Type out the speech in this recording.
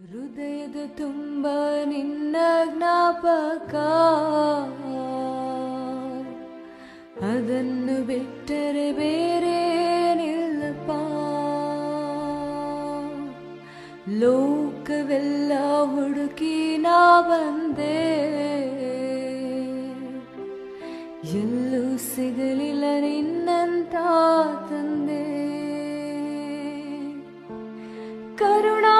ಹೃದಯದ ತುಂಬ ನಿನ್ನ ಜ್ಞಾಪಕ, ಅದನ್ನು ಬಿಟ್ಟರೆ ಬೇರೆ ನಿಲ್ಲಪ್ಪ. ಲೋಕವೆಲ್ಲ ಹುಡುಕಿ ನಾ ಬಂದೆ, ಎಲ್ಲೂ ಸಿಗಲಿಲ್ಲ ನಿನ್ನಂತ ತಂದೆ. ಕರುಣಾ